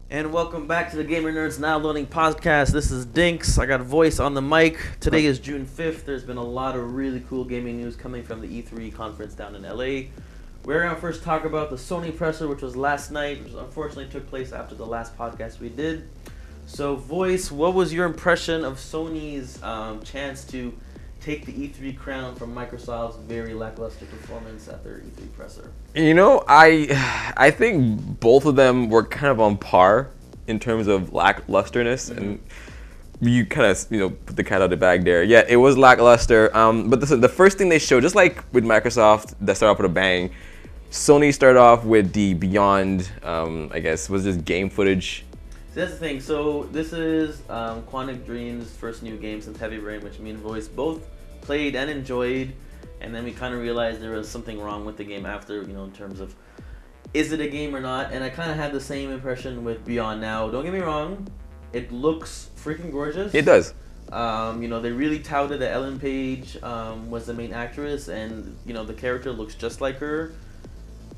And welcome back to the Gamer Nerds Now Loading podcast. This is Dinks. I got Voice on the mic. Today is June 5th. There's been a lot of really cool gaming news coming from the E3 conference down in LA. We're going to first talk about the Sony presser, which was last night, which unfortunately took place after the last podcast we did. So, Voice, what was your impression of Sony's chance to take the E3 crown from Microsoft's very lackluster performance at their E3 presser? You know, I think both of them were kind of on par in terms of lacklusterness, and you kind of put the cat out of the bag there. Yeah, it was lackluster. But the first thing they showed, just like with Microsoft, that started off with a bang. Sony started off with the Beyond, I guess, was just game footage. So that's the thing. So this is Quantic Dream's first new game since Heavy Rain, which me and Voice both played and enjoyed. And then we kind of realized there was something wrong with the game after, in terms of, is it a game or not? And I kind of had the same impression with Beyond now. Don't get me wrong, it looks freaking gorgeous. It does. They really touted that Ellen Page was the main actress, and, the character looks just like her.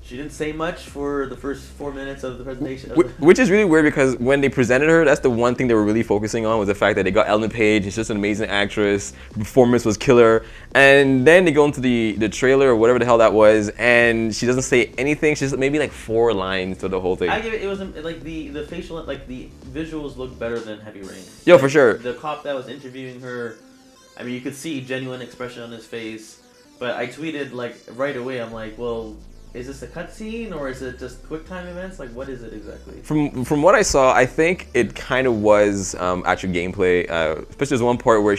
She didn't say much for the first 4 minutes of the presentation. Which is really weird because when they presented her, that's the one thing they were really focusing on was the fact that they got Ellen Page. She's just an amazing actress. Her performance was killer. And then they go into the trailer or whatever the hell that was, and she doesn't say anything. She's maybe like 4 lines to the whole thing. I give it was like the facial, like the visuals look better than Heavy Rain. Yo, for sure. The cop that was interviewing her, I mean, you could see genuine expression on his face. But I tweeted like right away. I'm like, well, is this a cutscene or is it just QuickTime events? Like, what is it exactly? From what I saw, I think it kind of was actual gameplay. Especially there's one part where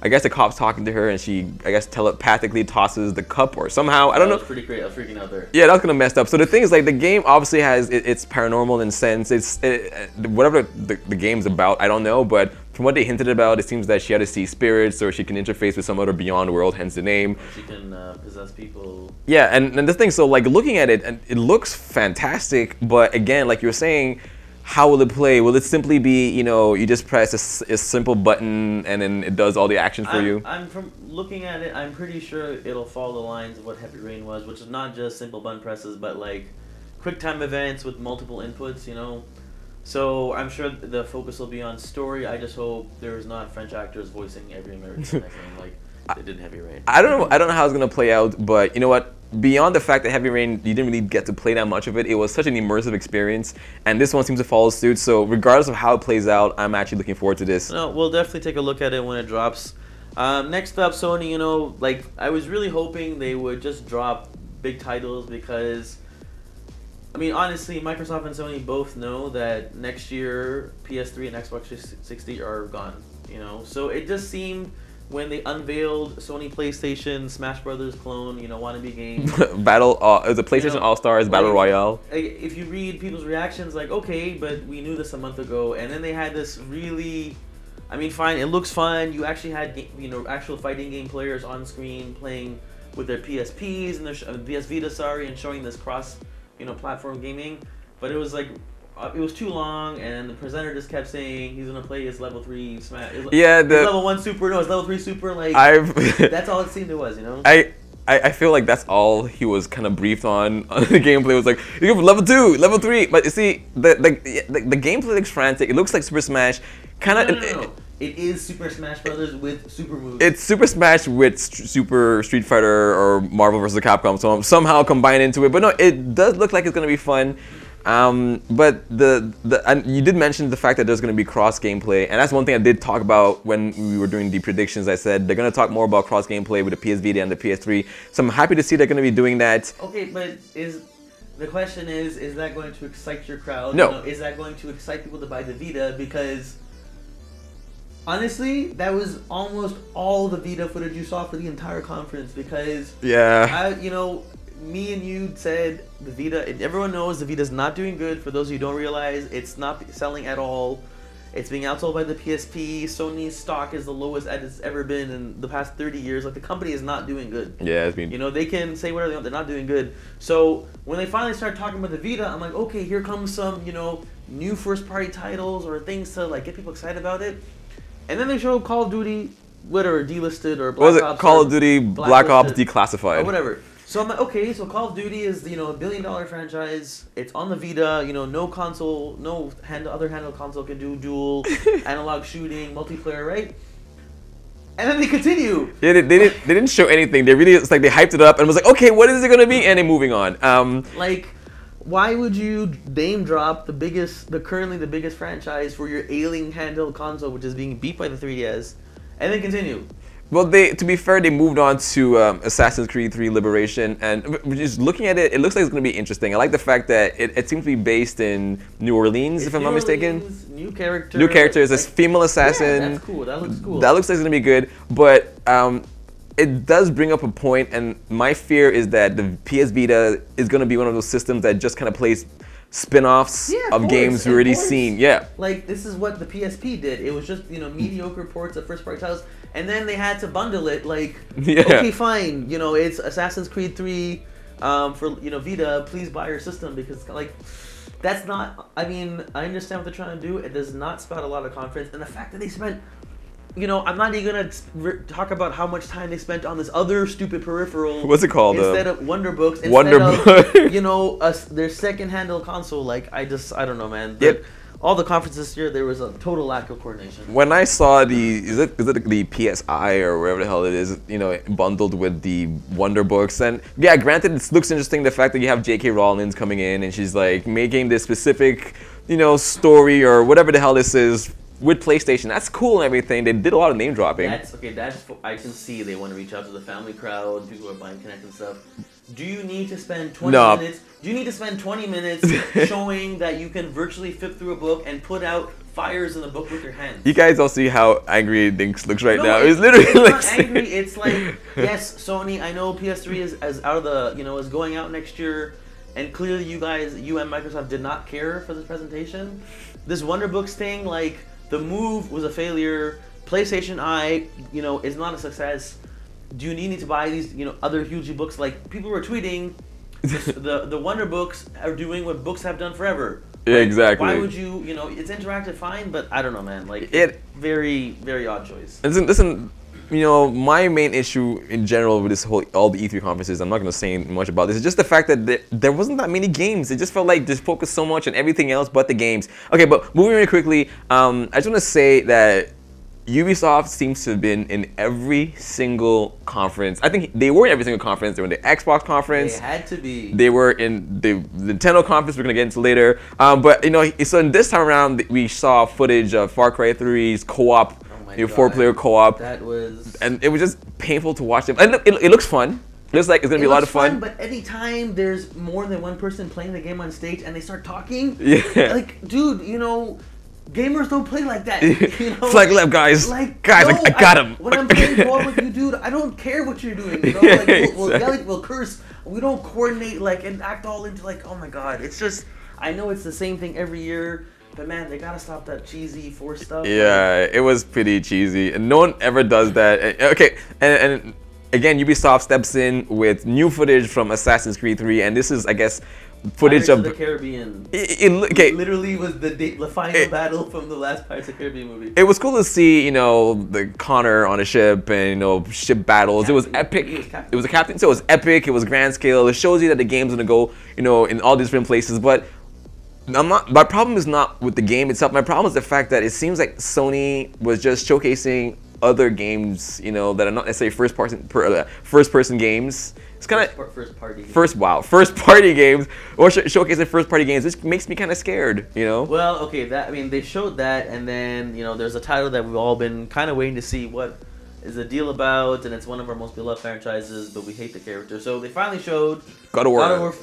I guess the cop's talking to her and she, I guess, telepathically tosses the cup or somehow. I don't know. That was pretty great. I was freaking out there. Yeah, that was kind of messed up. So the thing is, like, the game obviously has it's paranormal in a sense. Whatever the game's about, I don't know, but from what they hinted about, it seems that she had to see spirits or she can interface with some other beyond world, hence the name. She can possess people. Yeah, and the thing, so like looking at it, and it looks fantastic, but again, like you were saying, how will it play? Will it simply be, you just press a simple button and then it does all the actions for you? I'm from looking at it, I'm pretty sure it'll follow the lines of what Heavy Rain was, which is not just simple button presses, but like QuickTime events with multiple inputs, So I'm sure the focus will be on story. I just hope there's not French actors voicing every American accent like they did in Heavy Rain. I don't know how it's gonna play out, but you know what? Beyond the fact that Heavy Rain, you didn't really get to play that much of it, it was such an immersive experience, and this one seems to follow suit. So regardless of how it plays out, I'm actually looking forward to this. No, we'll definitely take a look at it when it drops. Next up, Sony, like I was really hoping they would just drop big titles because, I mean, honestly, Microsoft and Sony both know that next year PS3 and Xbox 360 are gone, So it just seemed when they unveiled Sony PlayStation Smash Brothers clone, wannabe game. Battle, it was a PlayStation All-Stars Battle Royale. If you read people's reactions, like, okay, but we knew this a month ago, and then they had this really, I mean, fine, it looks fun. You actually had, actual fighting game players on screen playing with their PSPs and their PS Vita, and showing this cross, platform gaming. But it was like, it was too long, and the presenter just kept saying he's gonna play his level 3 Smash. Yeah, his level 1 Super. No, his level 3 Super. Like, that's all it seemed it was, I feel like that's all he was kind of briefed on the gameplay. It was like, you go for level 2, level 3. But you see, the gameplay looks frantic. It looks like Super Smash. No. It is Super Smash Brothers with super moves. It's Super Smash with Super Street Fighter or Marvel vs. Capcom, so somehow combined into it. But no, it does look like it's gonna be fun. But and you did mention the fact that there's going to be cross gameplay, and that's one thing I did talk about when we were doing the predictions. I said they're going to talk more about cross gameplay with the PS Vita and the PS3. So I'm happy to see they're going to be doing that. Okay, but the question is that going to excite your crowd? No. Is that going to excite people to buy the Vita? Because honestly, that was almost all the Vita footage you saw for the entire conference. Because yeah, me and you said the Vita, everyone knows the Vita's not doing good. For those who don't realize, it's not selling at all. It's being outsold by the PSP. Sony's stock is the lowest it's ever been in the past 30 years. Like, the company is not doing good. Yeah, it's been... they can say whatever they want. They're not doing good. So when they finally start talking about the Vita, I'm like, okay, here comes some, new first-party titles or things to, like, get people excited about it. And then they show Call of Duty, whatever, delisted or Black Ops. What was it? Call of Duty Black Ops Declassified. Or whatever. So I'm like, okay, so Call of Duty is, you know, $1 billion franchise. It's on the Vita, you know, no console, no other handheld console can do dual analog shooting, multiplayer, right? And then they continue. Yeah, they didn't show anything. They really, it's like they hyped it up and was like, okay, what is it gonna be? And then moving on. Like, why would you name drop currently the biggest franchise for your ailing handheld console, which is being beat by the 3DS, and then continue? Well, to be fair, they moved on to Assassin's Creed 3 Liberation, and just looking at it, it looks like it's going to be interesting. I like the fact that it seems to be based in New Orleans, if I'm not mistaken. New character. New characters, a female assassin. Yeah, that's cool. That looks cool. That looks like it's going to be good, but it does bring up a point, and my fear is that the PS Vita is going to be one of those systems that just kind of plays spin-offs of games we've already seen. Yeah. Like, this is what the PSP did. It was just, you know, mediocre ports of first-party titles, and then they had to bundle it. Like, okay, fine, you know, it's Assassin's Creed 3 for, you know, Vita. Please buy your system, because, like, that's not. I mean, I understand what they're trying to do. It does not spout a lot of confidence, and the fact that they spent. You know, I'm not even gonna talk about how much time they spent on this other stupid peripheral. What's it called? Instead of Wonderbooks. Wonderbook. You know, their second handheld console. Like, I don't know, man. Yep. All the conferences this year, there was a total lack of coordination. When I saw is it the PSI or wherever the hell it is, you know, bundled with the Wonderbooks, and yeah, granted, it looks interesting the fact that you have J.K. Rowling coming in and she's like making this specific, you know, story or whatever the hell this is. With PlayStation, that's cool and everything. They did a lot of name dropping. That's I can see they want to reach out to the family crowd, people who are buying Kinect and stuff. Do you need to spend 20 minutes? Do you need to spend 20 minutes showing that you can virtually flip through a book and put out fires in the book with your hands? You guys all see how angry Dinks looks right now. It's literally it's like not angry. It's like, yes, Sony. I know PS3 is out of the, you know, is going out next year, and clearly you and Microsoft did not care for this presentation. This Wonderbooks thing, like. The Move was a failure. PlayStation Eye, you know, is not a success. Do you need to buy these, you know, other huge books? Like, people were tweeting, the Wonderbooks are doing what books have done forever. Yeah, exactly. Why would you, you know, it's interactive, fine, but I don't know, man. Like, very, very odd choice. Listen, you know, my main issue in general with this whole all the E3 conferences, I'm not going to say much about this, is just the fact that there wasn't that many games. It just felt like they focused so much on everything else but the games. Okay, but moving really quickly, I just want to say that Ubisoft seems to have been in every single conference. I think they were in every single conference. They were in the Xbox conference. They had to be. They were in the Nintendo conference. We're going to get into later. But, you know, so in this time around, we saw footage of Far Cry 3's co-op. Your 4-player co-op. That was... And it was just painful to watch it. And it looks fun. It looks like it's going to be a lot of fun. But anytime there's more than one person playing the game on stage and they start talking, like, dude, you know, gamers don't play like that. You know? Flag left, guys. Like, guys, no, I got him. When I'm playing ball with you, dude, I don't care what you're doing. You know? Like, we'll yell, we'll curse. We don't coordinate, like, and act all into, like, oh my god. It's just, I know it's the same thing every year. But man, they gotta stop that cheesy force stuff. Yeah, it was pretty cheesy, and no one ever does that. Okay, and again, Ubisoft steps in with new footage from Assassin's Creed 3, and this is, I guess, footage Pirates of the Caribbean. Okay. Literally was the final battle from the last Pirates of the Caribbean movie. It was cool to see, you know, the Connor on a ship and, you know, ship battles. Captain. It was epic. It was a captain, so it was epic. It was grand scale. It shows you that the game's gonna go, you know, in all these different places, but. My problem is not with the game itself. My problem is the fact that it seems like Sony was just showcasing other games, you know, that are not necessarily first person games. It's kind of first party games or showcasing first party games, which makes me kind of scared, you know. Well, okay, they showed that, and then, you know, there's a title that we've all been kind of waiting to see what is the deal about, and it's one of our most beloved franchises, but we hate the character. So they finally showed God of War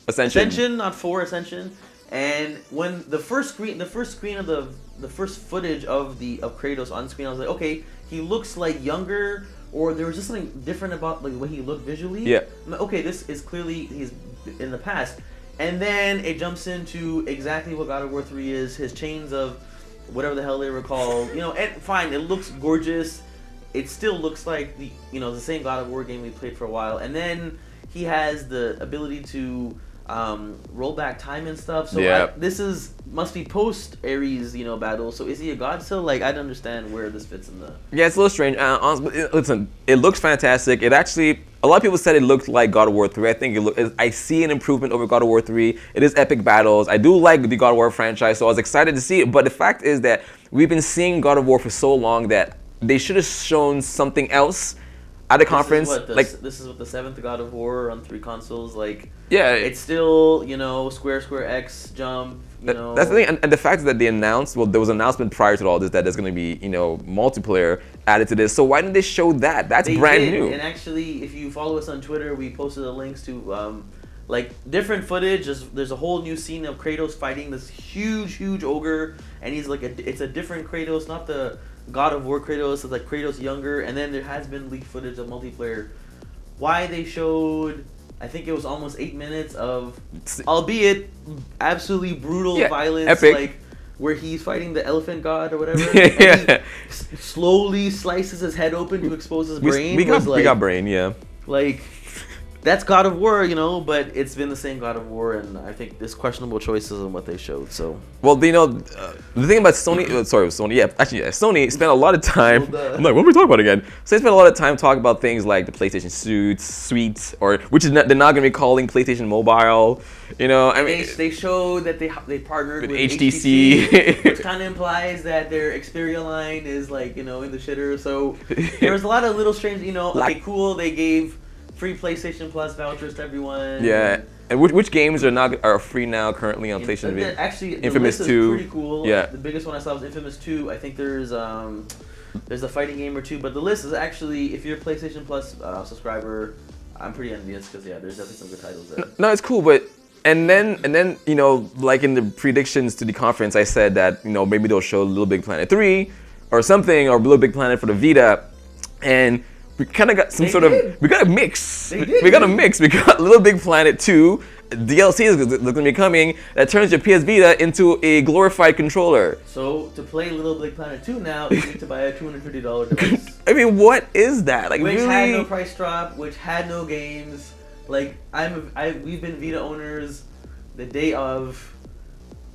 Ascension, not 4 Ascension. And when the first screen of the first footage of Kratos on screen, I was like, okay, he looks like younger, or there was just something different about like the way he looked visually. Yeah. I'm like, okay, this is clearly he's in the past. And then it jumps into exactly what God of War 3 is, his chains of whatever the hell they were called. You know, and fine, it looks gorgeous. It still looks like the same God of War game we played for a while. And then he has the ability to roll back time and stuff. So this must be post Ares, you know, battle. So is he a god still? Like, I don't understand where this fits in the. Yeah, it's a little strange. Honestly, listen, it looks fantastic. It actually, a lot of people said it looked like God of War 3. I think I see an improvement over God of War 3. It is epic battles. I do like the God of War franchise, so I was excited to see it. But the fact is that we've been seeing God of War for so long that they should have shown something else at the conference. This is what the 7th God of War on 3 consoles. Like, yeah, it's still, you know, square X jump. You know. That's the thing, and the fact that they announced, well, there was an announcement prior to all this that there's going to be, you know, multiplayer added to this. So why didn't they show that? That's brand new. And actually, if you follow us on Twitter, we posted the links to like different footage. There's a whole new scene of Kratos fighting this huge ogre, and he's like it's a different Kratos, not the God of War Kratos. It's like Kratos younger, and then there has been leaked footage of multiplayer. Why they showed, I think it was almost 8 minutes of, albeit absolutely brutal violence, epic. like where he's fighting the elephant god or whatever. And he slowly slices his head open to expose his brain. We got brain, yeah. Like, that's God of War, you know, but it's been the same God of War, and I think there's questionable choices in what they showed. So, well, you know, the thing about Sony, Sony spent a lot of time. I'm like, what are we talking about again? So they spent a lot of time talking about things like the PlayStation Suite, or which is they're not going to be calling PlayStation Mobile. You know, I mean, they showed that they partnered with HTC, which kind of implies that their Xperia line is like, you know, in the shitter. So there was a lot of little strange, you know. Okay, cool. They gave free PlayStation Plus vouchers to everyone. Yeah, and which games are free now currently on PlayStation? Actually, Infamous the list 2. Is pretty cool. Yeah, the biggest one I saw was Infamous 2. I think there's a fighting game or two, but the list is actually, if you're a PlayStation Plus subscriber, I'm pretty envious because there's definitely some good titles there. No, it's cool, but. And then you know, like in the predictions to the conference, I said that, you know, maybe they'll show Little Big Planet 3 or something, or Little Big Planet for the Vita, and we kind of got we got a mix. We got a mix. We got Little Big Planet 2 DLC is going to be coming that turns your PS Vita into a glorified controller. So to play Little Big Planet 2 now, you need to buy a $250 device. I mean, what is that? Like, which really? Had no price drop, which had no games. Like, we've been Vita owners the day of.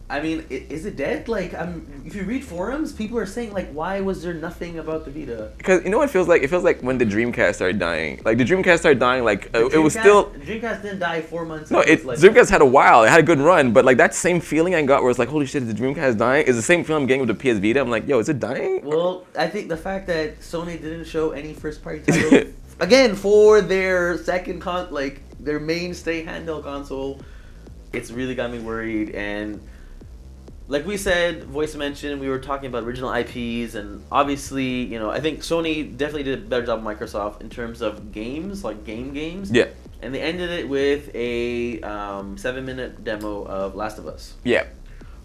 I mean, is it dead? Like, if you read forums, people are saying, like, why was there nothing about the Vita? Because, you know what it feels like? It feels like when the Dreamcast started dying. Like, the Dreamcast started dying, like, it was still... The Dreamcast didn't die 4 months No, Dreamcast had a while. It had a good run, but, like, that same feeling I got where it's like, holy shit, is the Dreamcast dying? Is the same feeling I'm getting with the PS Vita. I'm like, yo, is it dying? Well, I think the fact that Sony didn't show any first-party title, again, for their their mainstay handheld console, it's really got me worried. And like we said, voice mentioned, we were talking about original IPs, and obviously, you know, I think Sony definitely did a better job than Microsoft in terms of games, like games. Yeah. And they ended it with a 7-minute demo of Last of Us. Yeah.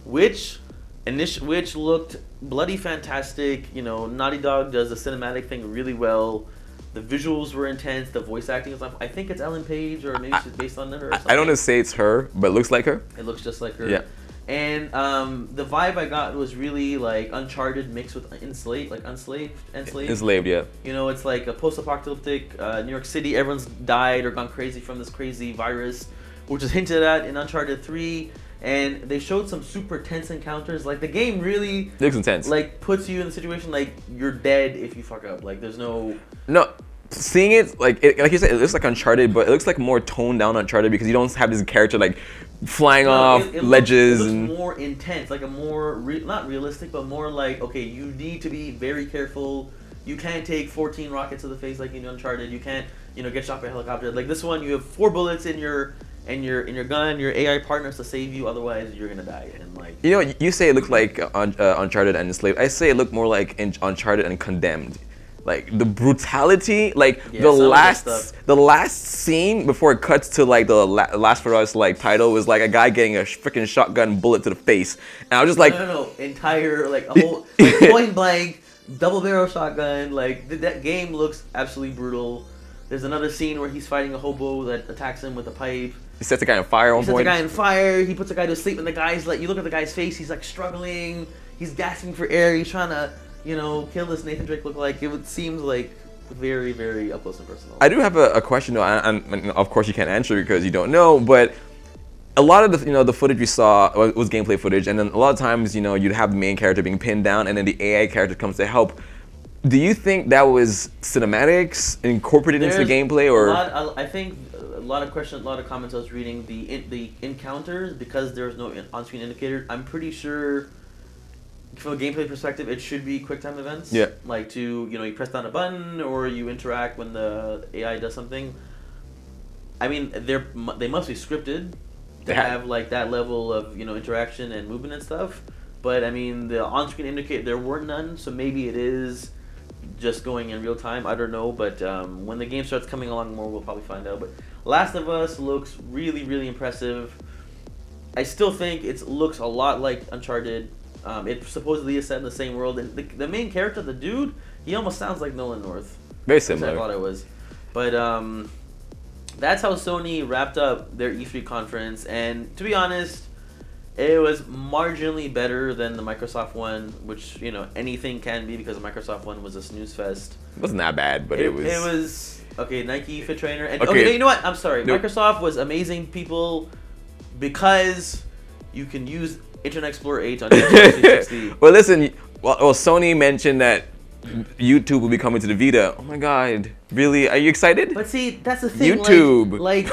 Which looked bloody fantastic. You know, Naughty Dog does the cinematic thing really well. The visuals were intense. The voice acting was. I think it's Ellen Page, or maybe she's based on her. Or something. I don't want to say it's her, but it looks like her. It looks just like her. Yeah. And the vibe I got was really like Uncharted mixed with enslaved. Enslaved, yeah. You know, it's like a post-apocalyptic New York City. Everyone's died or gone crazy from this crazy virus, which is hinted at in Uncharted 3. And they showed some super tense encounters. Like, the game really looks intense. Like, puts you in the situation like you're dead if you fuck up. Like, there's no. Seeing it like you said, it looks like Uncharted, but it looks like more toned down Uncharted because you don't have this character like flying off ledges. It looks more intense, like a more not realistic, but more like, okay, you need to be very careful. You can't take 14 rockets to the face like in Uncharted. You can't, you know, get shot by a helicopter. Like this one, you have 4 bullets in your gun. Your AI partners to save you, otherwise you're gonna die. And like, you know, you say it looked like Uncharted and Enslaved. I say it looked more like Uncharted and Condemned. Like the brutality, like the last scene before it cuts to like the Last of Us like title was like a guy getting a freaking shotgun bullet to the face, and I was just like, no, entire like a whole like, point blank double barrel shotgun. Like that game looks absolutely brutal. There's another scene where he's fighting a hobo that attacks him with a pipe. He sets a guy on fire at one point. He sets a guy on fire. He puts a guy to sleep, and the guy's like, you look at the guy's face, he's like struggling. He's gasping for air. He's trying to, you know, kill this Nathan Drake lookalike. It seems like very, very up close and personal. I do have a question though, and of course you can't answer because you don't know, but a lot of the footage we saw was gameplay footage, and then a lot of times, you know, you'd have the main character being pinned down, and then the AI character comes to help. Do you think that was cinematics incorporated into the gameplay, or I think a lot of comments I was reading, the encounters, because there's no on-screen indicator. I'm pretty sure, from a gameplay perspective, it should be QuickTime events. Yeah. Like you press down a button or you interact when the AI does something. I mean, they must be scripted to have like that level of interaction and movement and stuff. But I mean, the on-screen indicator, there were none, so maybe it is just going in real time. I don't know, but when the game starts coming along more, we'll probably find out. But Last of Us looks really, really impressive. I still think it looks a lot like Uncharted. It supposedly is set in the same world, and the main character, the dude, he almost sounds like Nolan North. Very similar. I thought it was, but that's how Sony wrapped up their E3 conference. And to be honest, it was marginally better than the Microsoft one, which anything can be, because the Microsoft one was a snooze fest. It wasn't that bad, but it was. It was okay. Nike Fit Trainer, and okay, you know what? I'm sorry. Nope. Microsoft was amazing people because you can use Internet Explorer 8 on Xbox 360. Well, listen. Well, Sony mentioned that YouTube will be coming to the Vita. Oh my God! Really? Are you excited? But see, that's the thing. YouTube. Like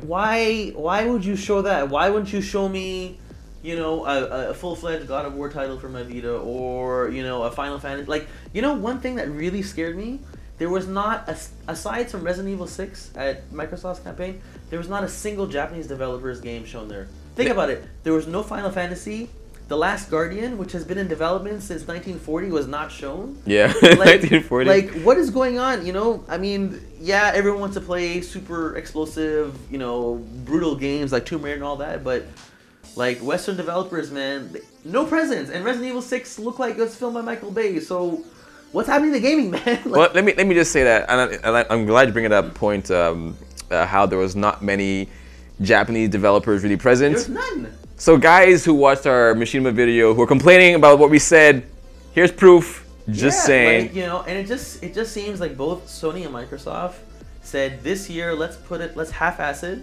why would you show that? Why wouldn't you show me, a full-fledged God of War title for my Vita, or a Final Fantasy? Like, one thing that really scared me, there was not aside from Resident Evil 6 at Microsoft's campaign, there was not a single Japanese developer's game shown there. Think about it. There was no Final Fantasy. The Last Guardian, which has been in development since 1940, was not shown. Yeah, like, 1940. Like, what is going on? I mean, yeah, everyone wants to play super explosive, brutal games like Tomb Raider and all that, but like Western developers, man, no presence. And Resident Evil 6 looked like it was filmed by Michael Bay. So, what's happening to gaming, man? Well, let me just say that, and I'm glad you bring it up. Point how there was not many Japanese developers really present. There's none. So guys who watched our Machinima video who are complaining about what we said, here's proof. Just saying. Like, and it just seems like both Sony and Microsoft said this year, let's half-ass it.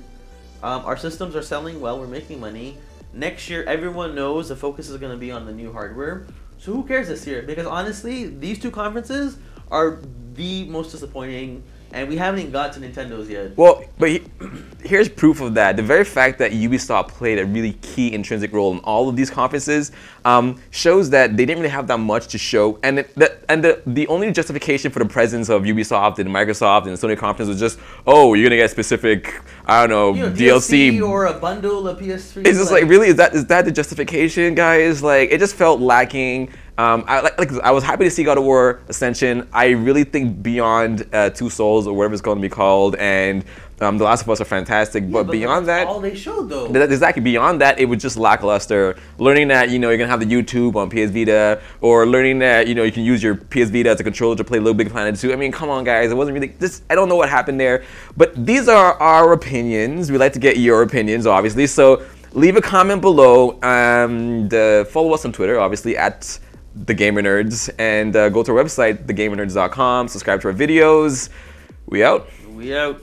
Our systems are selling well, we're making money. Next year, everyone knows the focus is going to be on the new hardware. So who cares this year? Because honestly, these two conferences are the most disappointing. And we haven't even got to Nintendo's yet. Well, but here's proof of that. The very fact that Ubisoft played a really key intrinsic role in all of these conferences shows that they didn't really have that much to show. And the only justification for the presence of Ubisoft and Microsoft and the Sony conference was just, oh, you're going to get specific, I don't know, DLC. or a bundle of PS3. It's just like really, is that the justification, guys? Like, it just felt lacking. I was happy to see God of War Ascension. I really think Beyond Two Souls, or whatever it's going to be called, and The Last of Us are fantastic. But beyond that, all they showed though. Exactly. Beyond that, it was just lackluster. Learning that you're gonna have the YouTube on PS Vita, or learning that you can use your PS Vita as a controller to play Little Big Planet 2. I mean, come on, guys. It wasn't really this. I don't know what happened there, but these are our opinions. We like to get your opinions, obviously. So leave a comment below and follow us on Twitter, obviously at The Gamer Nerds, and go to our website, thegamernerds.com. Subscribe to our videos. We out. We out.